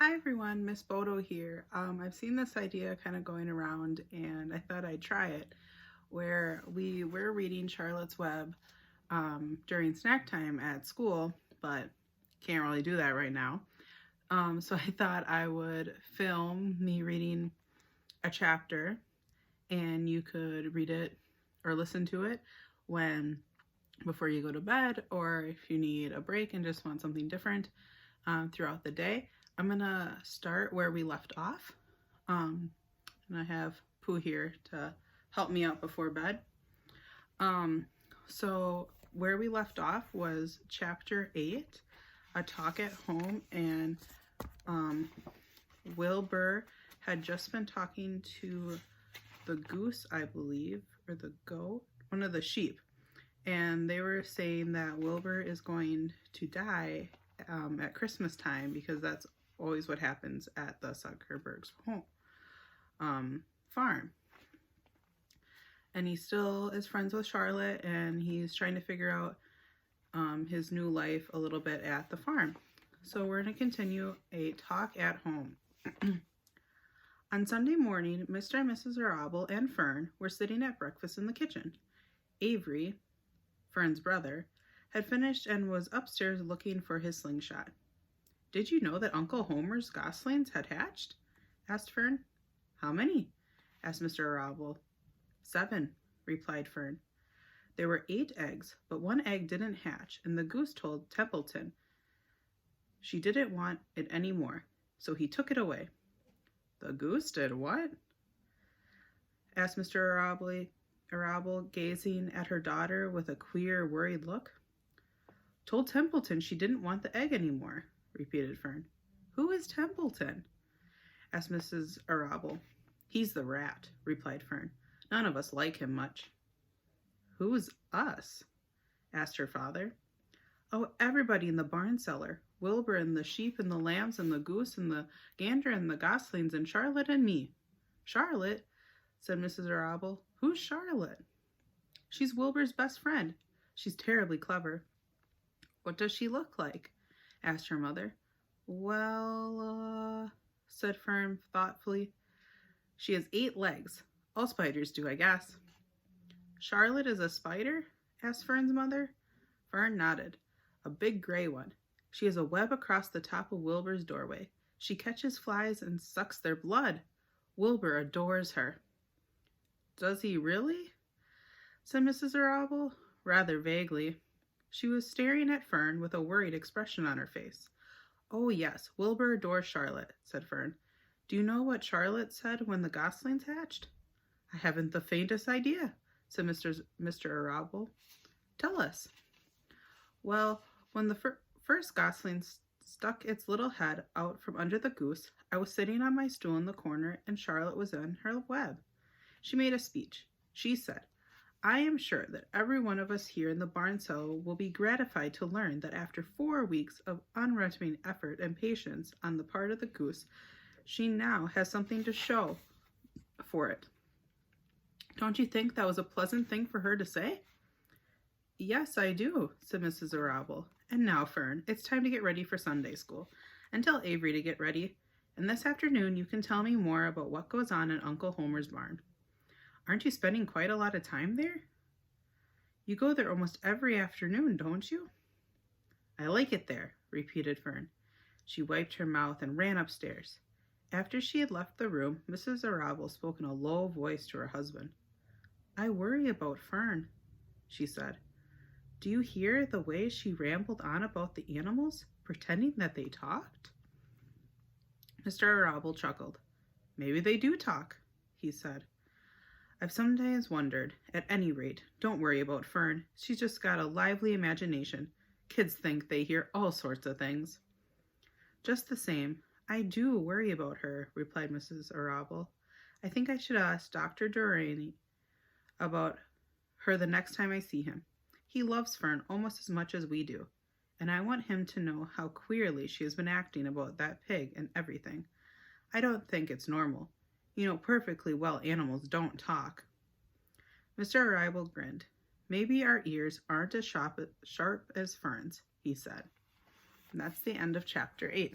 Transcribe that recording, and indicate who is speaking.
Speaker 1: Hi everyone, Miss Bodo here. I've seen this idea kind of going around and I thought I'd try it where we were reading Charlotte's Web during snack time at school, but can't really do that right now. So I thought I would film me reading a chapter and you could read it or listen to it before you go to bed, or if you need a break and just want something different throughout the day. I'm gonna start where we left off, and I have Pooh here to help me out before bed. So where we left off was chapter 8, a talk at home, and Wilbur had just been talking to the goose, I believe, or the goat, one of the sheep, and they were saying that Wilbur is going to die at Christmas time because that's always what happens at the Zuckerberg's home farm. And he still is friends with Charlotte, and he's trying to figure out his new life a little bit at the farm. So we're going to continue a talk at home. On Sunday morning, Mr. and Mrs. Arable and Fern were sitting at breakfast in the kitchen. Avery, Fern's brother, had finished and was upstairs looking for his slingshot. "Did you know that Uncle Homer's goslings had hatched?" asked Fern. "How many?" asked Mr. Arable. "7," replied Fern. "There were 8 eggs, but 1 egg didn't hatch, and the goose told Templeton she didn't want it any more, so he took it away." "The goose did what?" asked Mr. Arable, gazing at her daughter with a queer, worried look. "Told Templeton she didn't want the egg anymore," repeated Fern. "Who is Templeton?" asked Mrs. Arable. "He's the rat," replied Fern. "None of us like him much." "Who's us?" asked her father. "Oh, everybody in the barn cellar. Wilbur and the sheep and the lambs and the goose and the gander and the goslings and Charlotte and me." "Charlotte?" said Mrs. Arable. "Who's Charlotte?" "She's Wilbur's best friend. She's terribly clever." "What does she look like?" asked her mother. "Well, said Fern thoughtfully, "she has 8 legs. All spiders do, I guess." "Charlotte is a spider?" asked Fern's mother. Fern nodded. "A big gray one. She has a web across the top of Wilbur's doorway. She catches flies and sucks their blood. Wilbur adores her." "Does he really?" said Mrs. Arable, rather vaguely. She was staring at Fern with a worried expression on her face. "Oh, yes, Wilbur adores Charlotte," said Fern. "Do you know what Charlotte said when the goslings hatched?" "I haven't the faintest idea," said Mr. Arable. "Tell us." "Well, when the first gosling stuck its little head out from under the goose, I was sitting on my stool in the corner, and Charlotte was in her web. She made a speech. She said, 'I am sure that every one of us here in the barn cellar will be gratified to learn that after 4 weeks of unremitting effort and patience on the part of the goose, she now has something to show for it.' Don't you think that was a pleasant thing for her to say?" "Yes, I do," said Mrs. Arable. "And now, Fern, it's time to get ready for Sunday school, and tell Avery to get ready, and this afternoon you can tell me more about what goes on in Uncle Homer's barn. Aren't you spending quite a lot of time there? You go there almost every afternoon, don't you?" "I like it there," repeated Fern. She wiped her mouth and ran upstairs. After she had left the room, Mrs. Arable spoke in a low voice to her husband. "I worry about Fern," she said. "Do you hear the way she rambled on about the animals, pretending that they talked?" Mr. Arable chuckled. "Maybe they do talk," he said. "I've sometimes wondered. At any rate, don't worry about Fern. She's just got a lively imagination. Kids think they hear all sorts of things." "Just the same, I do worry about her," replied Mrs. Arable. "I think I should ask Dr. Durrani about her the next time I see him. He loves Fern almost as much as we do, and I want him to know how queerly she has been acting about that pig and everything. I don't think it's normal. You know perfectly well animals don't talk." Mr. Arable grinned. "Maybe our ears aren't as sharp as Fern's," he said. And that's the end of chapter 8.